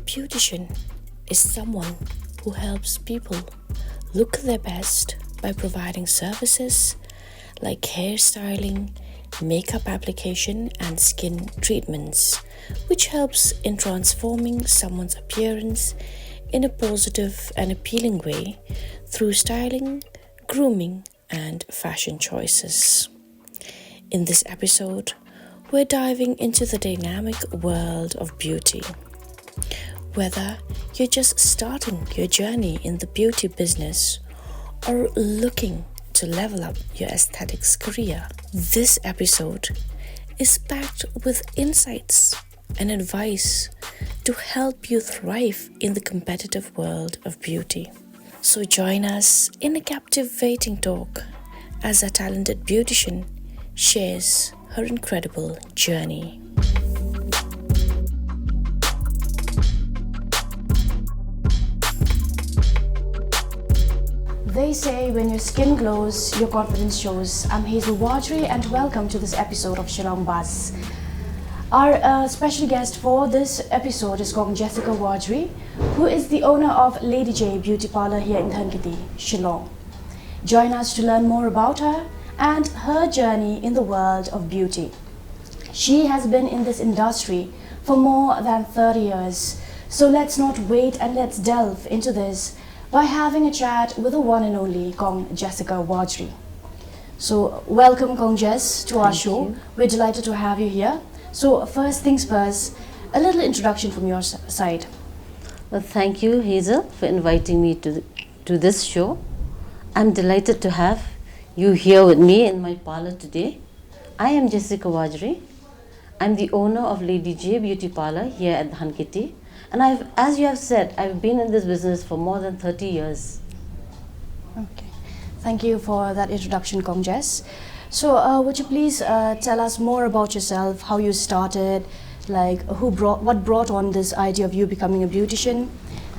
beautician is someone who helps people look their best by providing services like hairstyling, makeup application, and skin treatments, which helps in transforming someone's appearance in a positive and appealing way through styling, grooming, and fashion choices. In this episode, we're diving into the dynamic world of beauty. Whether you're just starting your journey in the beauty business or looking to level up your aesthetics career, this episode is packed with insights and advice to help you thrive in the competitive world of beauty. So join us in a captivating talk as a talented beautician shares her incredible journey. They say when your skin glows, your confidence shows. I'm Hazel Warjri and welcome to this episode of Shillong Buzz. Our special guest for this episode is called Jessica Warjri, who is the owner of Lady J Beauty Parlor here in Dhankiti, Shillong. Join us to learn more about her and her journey in the world of beauty. She has been in this industry for more than 30 years. So let's not wait and let's delve into this by having a chat with the one and only Kong Jessica Warjri. So welcome Kong Jess to our show. We're delighted to have you here. So first things first, a little introduction from your side. Well, thank you Hazel for inviting me to this show. I'm delighted to have you here with me in my parlor today. I am Jessica Warjri. I'm the owner of Lady J Beauty Parlor here at Dhankiti. And as you have said, I've been in this business for more than 30 years. Okay. Thank you for that introduction, Kong Jess. So would you please tell us more about yourself, how you started, like what brought on this idea of you becoming a beautician?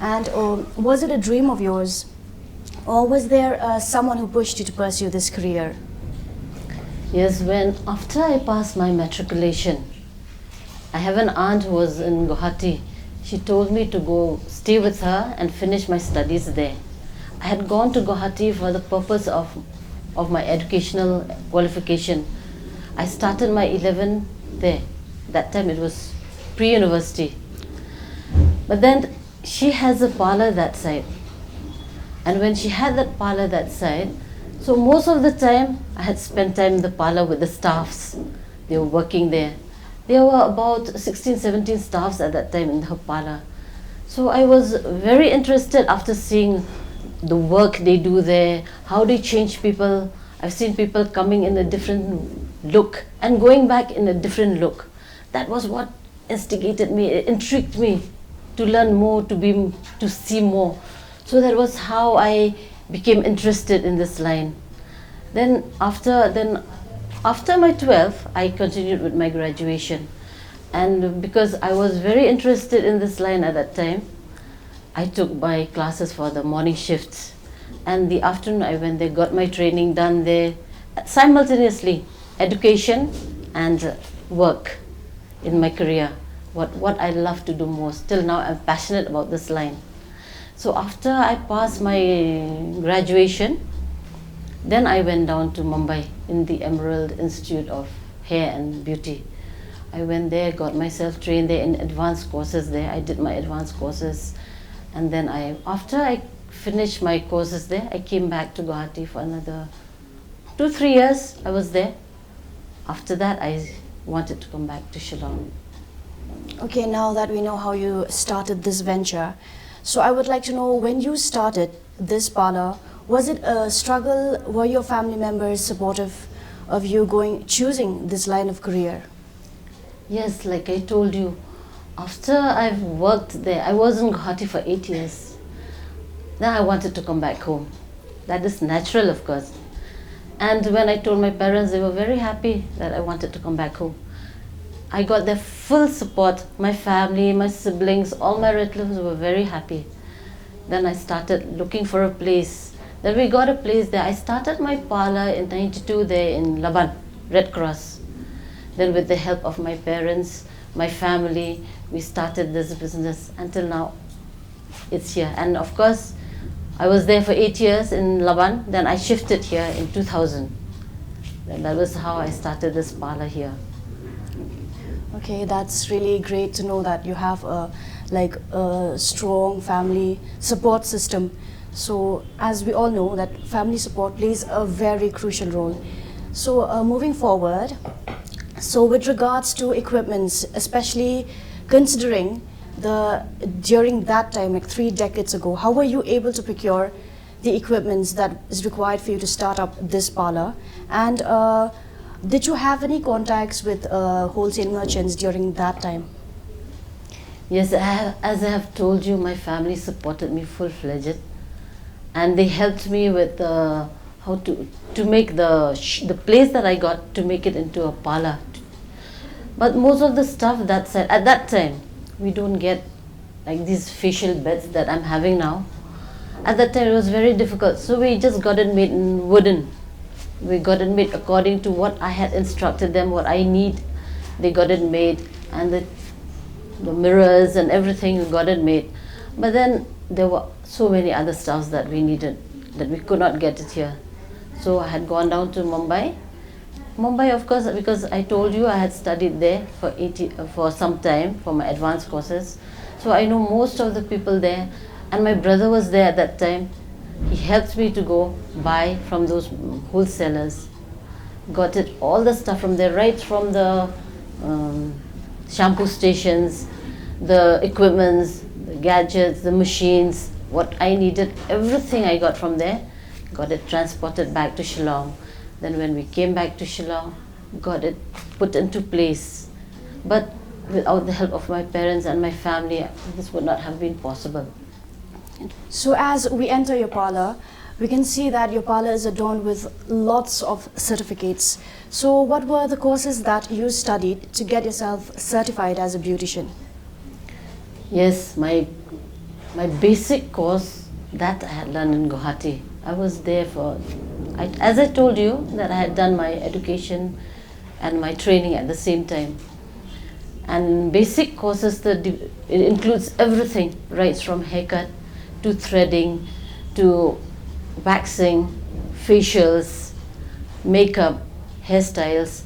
And was it a dream of yours? Or was there someone who pushed you to pursue this career? Yes, after I passed my matriculation, I have an aunt who was in Guwahati. She told me to go stay with her and finish my studies there. I had gone to Guwahati for the purpose of my educational qualification. I started my 11 there. That time it was pre-university. But then she has a parlor that side. And when she had that parlor that side, so most of the time I had spent time in the parlor with the staffs. They were working there. There were about 16, 17 staffs at that time in her parlor. So I was very interested after seeing the work they do there, how they change people. I've seen people coming in a different look and going back in a different look. That was what instigated me, it intrigued me to learn more, to see more. So that was how I became interested in this line. Then after my 12th, I continued with my graduation. And because I was very interested in this line at that time, I took my classes for the morning shifts. And the afternoon I went there, got my training done there, simultaneously, education and work in my career. What I love to do most. Till now I'm passionate about this line. So after I passed my graduation, then I went down to Mumbai in the Emerald Institute of Hair and Beauty. I went there, got myself trained there in advanced courses there. I did my advanced courses. And then after I finished my courses there, I came back to Guwahati for another 2-3 years I was there. After that, I wanted to come back to Shillong. Okay, now that we know how you started this venture, so I would like to know, when you started this parlor, was it a struggle? Were your family members supportive of you choosing this line of career? Yes, like I told you, after I've worked there, I was in Guwahati for 8 years. Then I wanted to come back home. That is natural, of course. And when I told my parents, they were very happy that I wanted to come back home. I got their full support. My family, my siblings, all my relatives were very happy. Then I started looking for a place. Then we got a place there. I started my parlor in 92 there in Laban, Red Cross. Then with the help of my parents, my family, we started this business until now it's here. And of course, I was there for 8 years in Laban, then I shifted here in 2000. And that was how I started this parlor here. Okay, that's really great to know that you have a strong family support system. So as we all know that family support plays a very crucial role. So moving forward, so with regards to equipments, especially considering during that time, like 3 decades ago, how were you able to procure the equipments that is required for you to start up this parlor? And did you have any contacts with wholesale merchants during that time? Yes, as I have told you, my family supported me full-fledged, and they helped me with how to make the place that I got to make it into a parlor. But most of the stuff at that time, we don't get like these facial beds that I'm having now. At that time, it was very difficult, so we just got it made in wooden. We got it made according to what I had instructed them, what I need. They got it made, and the mirrors and everything, we got it made. But then there were so many other stuffs that we needed that we could not get it here. So I had gone down to Mumbai. Mumbai, of course, because I told you I had studied there for some time for my advanced courses. So I know most of the people there, and my brother was there at that time. He helped me to go buy from those wholesalers. Got it, all the stuff from there, right from the shampoo stations, the equipments, the gadgets, the machines, what I needed, everything I got from there. Got it transported back to Shillong. Then when we came back to Shillong, got it put into place. But without the help of my parents and my family, this would not have been possible. So as we enter your parlor, we can see that your parlor is adorned with lots of certificates. So what were the courses that you studied to get yourself certified as a beautician? Yes, my basic course that I had learned in Guwahati. I was there as I told you, that I had done my education and my training at the same time. And basic courses, it includes everything, right from haircut to threading, to waxing, facials, makeup, hairstyles,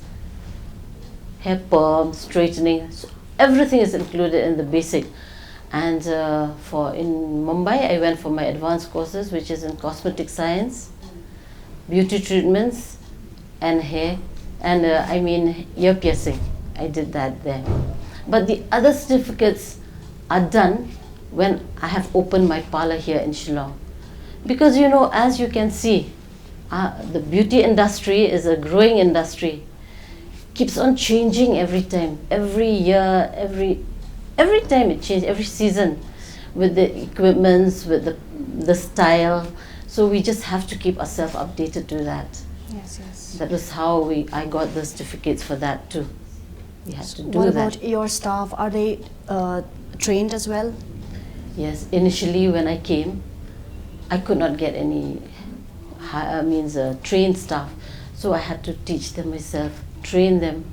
hair perm, straightening. So everything is included in the basic. And in Mumbai, I went for my advanced courses, which is in cosmetic science, beauty treatments, and hair, and ear piercing. I did that there. But the other certificates are done when I have opened my parlor here in Shillong. Because as you can see, the beauty industry is a growing industry. Keeps on changing every time, every year, every time it changes, every season, with the equipments, with the style. So we just have to keep ourselves updated to that. Yes, yes. That was how I got the certificates for that too. We had to do what that. about your staff? Are they trained as well? Yes, initially when I came, I could not get any trained staff. So I had to teach them myself, train them.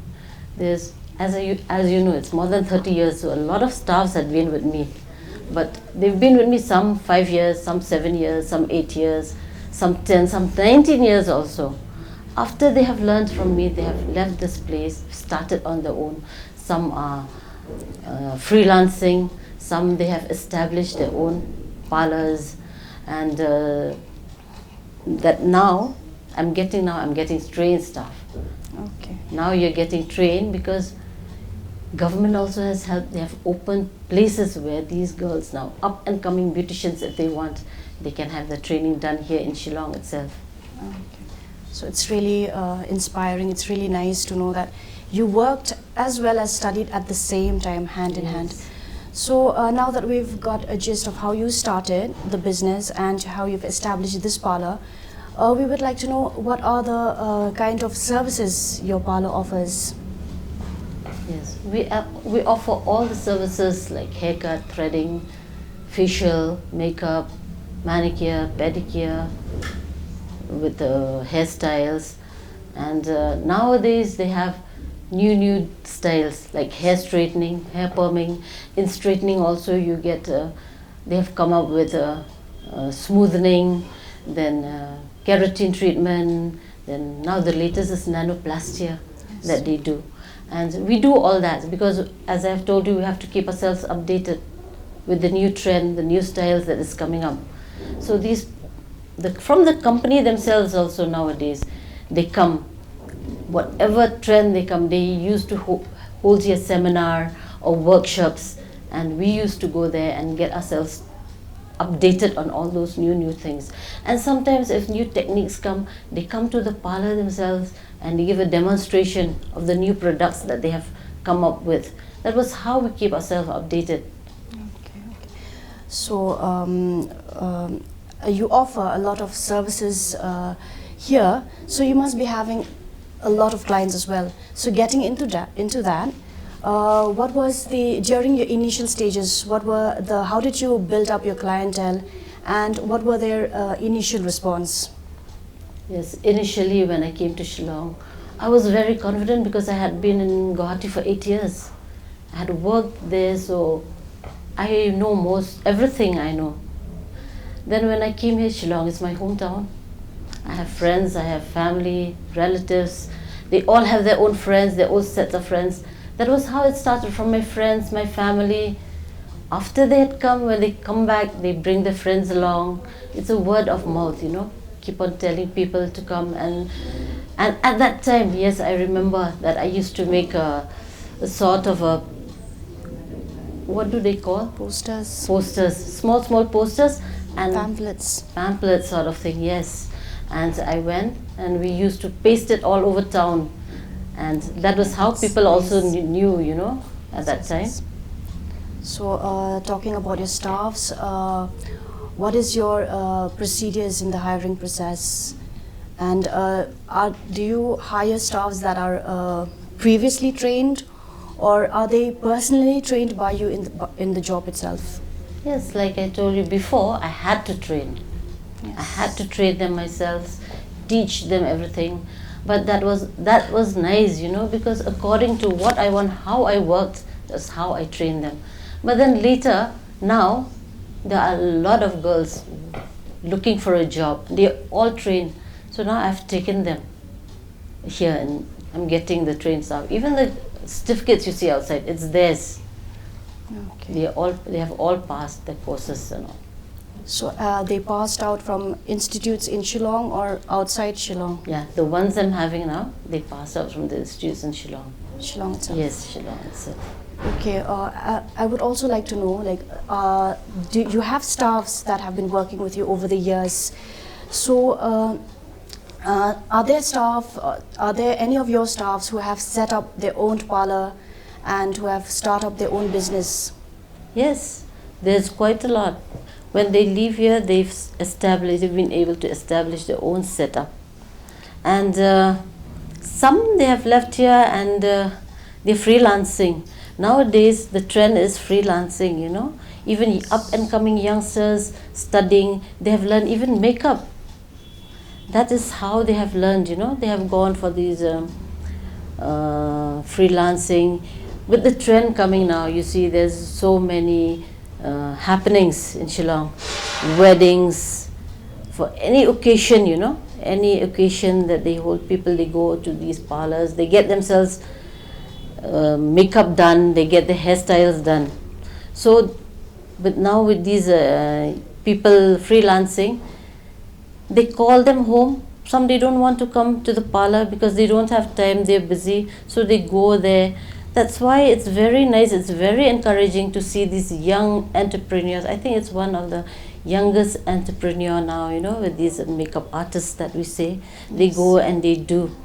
As you know, it's more than 30 years, so a lot of staffs had been with me. But they've been with me some 5 years, some 7 years, some 8 years, some 10, some 19 years also. After they have learned from me, they have left this place, started on their own. Some are freelancing, some they have established their own parlors, and that now I'm getting trained staff. Okay. Now you're getting trained because government also has helped. They have opened places where these girls now, up and coming beauticians, if they want, they can have the training done here in Shillong itself. Okay. So it's really inspiring. It's really nice to know that you worked as well as studied at the same time, hand in hand. So now that we've got a gist of how you started the business and how you've established this parlor, we would like to know what are the kind of services your parlor offers. Yes, we offer all the services like haircut, threading, facial, makeup, manicure, pedicure, with the hairstyles, and nowadays they have new styles like hair straightening, hair perming. In straightening also you get, they have come up with smoothening, then keratin treatment, then now the latest is nanoplastia that they do. And we do all that because, as I've told you, we have to keep ourselves updated with the new trend, the new styles that is coming up. So these, from the company themselves also nowadays, they come, whatever trend they come, they used to hold a seminar or workshops, and we used to go there and get ourselves updated on all those new things. And sometimes if new techniques come, they come to the parlor themselves and they give a demonstration of the new products that they have come up with. That was how we keep ourselves updated. Okay. So you offer a lot of services here, so you must be having a lot of clients as well. So getting into that, what was during your initial stages, how did you build up your clientele, and what were their initial response? Yes, initially when I came to Shillong, I was very confident because I had been in Guwahati for 8 years. I had worked there, so I know everything I know. Then when I came here, Shillong is my hometown. I have friends, I have family, relatives. They all have their own friends, their own sets of friends. That was how it started, from my friends, my family. After they had come, when they come back, they bring their friends along. It's a word of mouth, you know. Keep on telling people to come. And at that time, yes, I remember that I used to make a sort of a, what do they call? Posters. Posters, small posters. And pamphlets. Pamphlets sort of thing, yes. And I went and we used to paste it all over town. And that was how people also knew, you know, at that time. So talking about your staffs, what is your procedures in the hiring process? And do you hire staffs that are previously trained, or are they personally trained by you in the job itself? Yes, like I told you before, I had to train. Yes. I had to train them myself, teach them everything. But that was nice, you know, because according to what I want, how I worked, that's how I trained them. But then later, now, there are a lot of girls looking for a job. They're all trained. So now I've taken them here and I'm getting the trained staff. Even the certificates you see outside, it's theirs. Okay. They have all passed their courses and all. So they passed out from institutes in Shillong or outside Shillong? Yeah, the ones I'm having now, they passed out from the institutes in Shillong. Shillong itself? Yes, Shillong itself. Okay, I would also like to know, like, do you have staffs that have been working with you over the years? So are there any of your staffs who have set up their own parlor and who have started up their own business? Yes, there's quite a lot. When they leave here, they've been able to establish their own setup. And some they have left here and they're freelancing. Nowadays, the trend is freelancing, you know. Even up and coming youngsters studying, they have learned even makeup. That is how they have learned, you know. They have gone for these freelancing. With the trend coming now, you see there's so many happenings in Shillong, weddings, for any occasion, you know, any occasion that they hold, people, they go to these parlors, they get themselves makeup done, they get their hairstyles done. So, but now with these people freelancing, they call them home. Some they don't want to come to the parlor because they don't have time, they're busy, so they go there. That's why it's very nice, it's very encouraging to see these young entrepreneurs. I think it's one of the youngest entrepreneur now, you know, with these makeup artists that we say. They go and they do.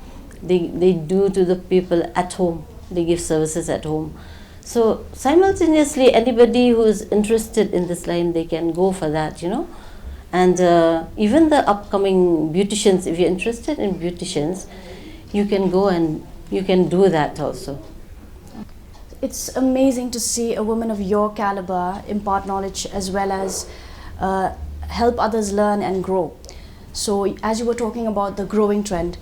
They do to the people at home. They give services at home. So simultaneously, anybody who is interested in this line, they can go for that, you know. And even the upcoming beauticians, if you're interested in beauticians, you can go and you can do that also. It's amazing to see a woman of your caliber impart knowledge as well as help others learn and grow. So as you were talking about the growing trend,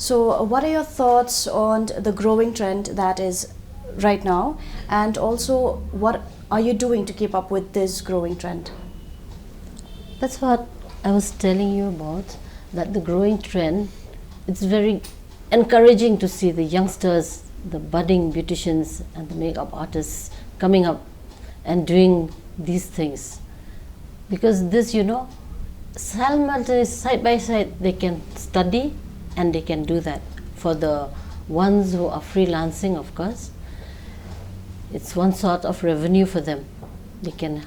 So, what are your thoughts on the growing trend that is right now, and also what are you doing to keep up with this growing trend? That's what I was telling you about, that the growing trend, it's very encouraging to see the youngsters, the budding beauticians and the makeup artists coming up and doing these things. Because this, simultaneously, side by side, they can study and they can do that. For the ones who are freelancing, of course, it's one sort of revenue for them. They can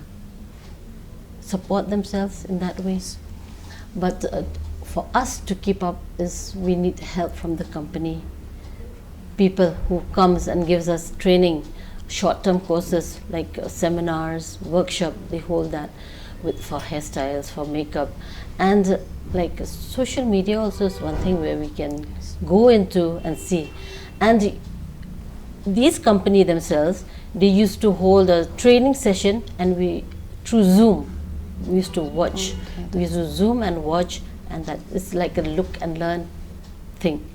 support themselves in that way. But for us to keep up is we need help from the company, people who comes and gives us training, short-term courses like seminars, workshop. They hold that for hairstyles, for makeup, and like social media also is one thing where we can go into and see. And these company themselves, they used to hold a training session, and we through Zoom we used to watch. We used to Zoom and watch, and that it's like a look and learn thing.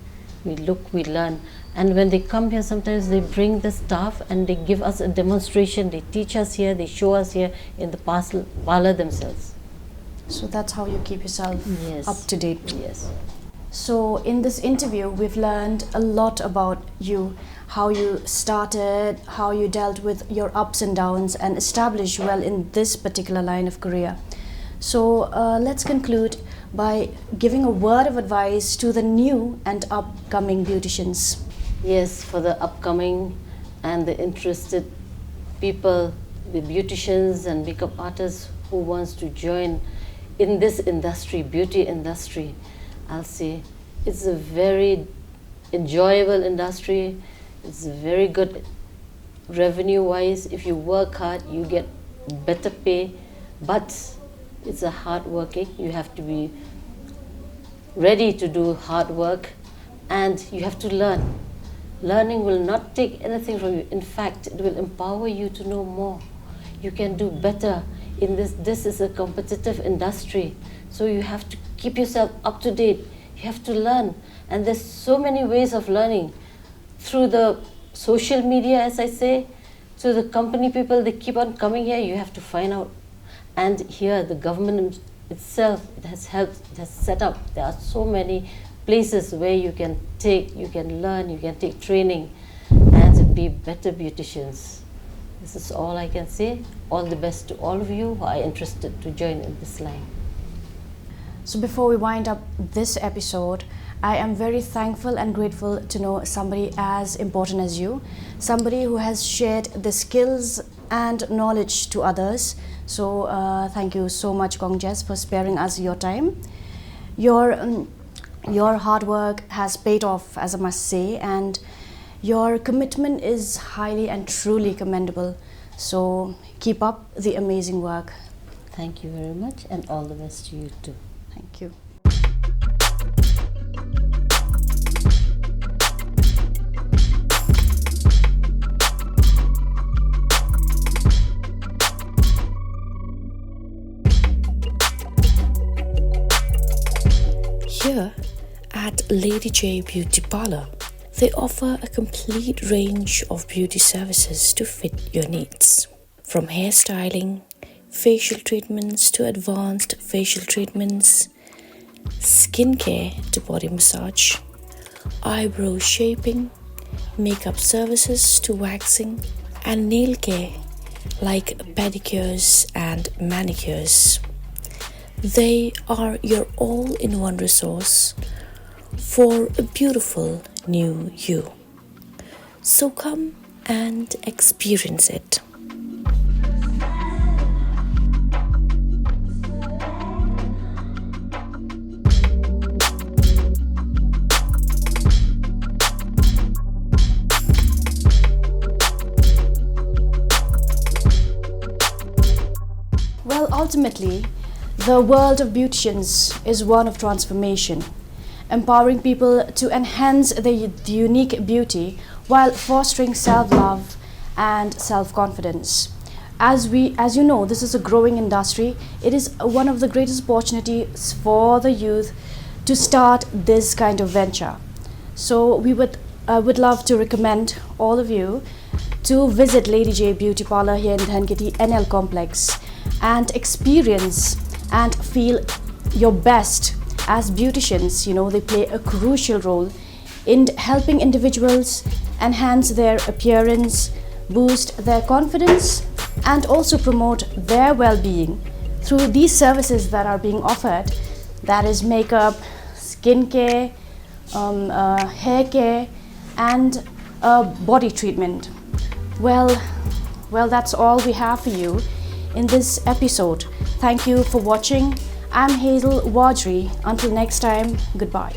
We look, we learn. And when they come here, sometimes they bring the staff and they give us a demonstration. They teach us here, they show us here in the parlor themselves. So that's how you keep yourself up to date. Yes. So in this interview, we've learned a lot about you, how you started, how you dealt with your ups and downs and established well in this particular line of career. So let's conclude by giving a word of advice to the new and upcoming beauticians. Yes, for the upcoming and the interested people, the beauticians and makeup artists who wants to join in this industry, beauty industry, I'll say it's a very enjoyable industry. It's very good revenue-wise. If you work hard, you get better pay, but it's a hard working. You have to be ready to do hard work, and you have to learn. Learning will not take anything from you. In fact, it will empower you to know more. You can do better in this. This is a competitive industry, so you have to keep yourself up to date. You have to learn, and there's so many ways of learning. Through the social media, as I say, to the company people, they keep on coming here. You have to find out. And here, the government itself, it has helped, it has set up. There are so many places where you can learn, you can take training and be better beauticians. This is all I can say. All the best to all of you who are interested to join in this line. So before we wind up this episode, I am very thankful and grateful to know somebody as important as you, somebody who has shared the skills and knowledge to others. So thank you so much, Kongjes, for sparing us your time. Your hard work has paid off, as I must say, and your commitment is highly and truly commendable. So keep up the amazing work. Thank you very much, and all the best to you too. Thank you. Here at Lady J Beauty Parlor, they offer a complete range of beauty services to fit your needs. From hairstyling, facial treatments to advanced facial treatments, skincare to body massage, eyebrow shaping, makeup services to waxing, and nail care like pedicures and manicures. They are your all-in-one resource for a beautiful new you. So come and experience it. Well, ultimately, the world of beauticians is one of transformation, empowering people to enhance their unique beauty while fostering self-love and self-confidence. As you know, this is a growing industry. It is one of the greatest opportunities for the youth to start this kind of venture. So I would love to recommend all of you to visit Lady J Beauty Parlor here in Dhankiti NL Complex and experience and feel your best. As beauticians, they play a crucial role in helping individuals enhance their appearance, boost their confidence, and also promote their well-being through these services that are being offered, that is makeup, skin care, hair care, and body treatment. Well, that's all we have for you in this episode. Thank you for watching. I'm Hazel Warjri. Until next time, goodbye.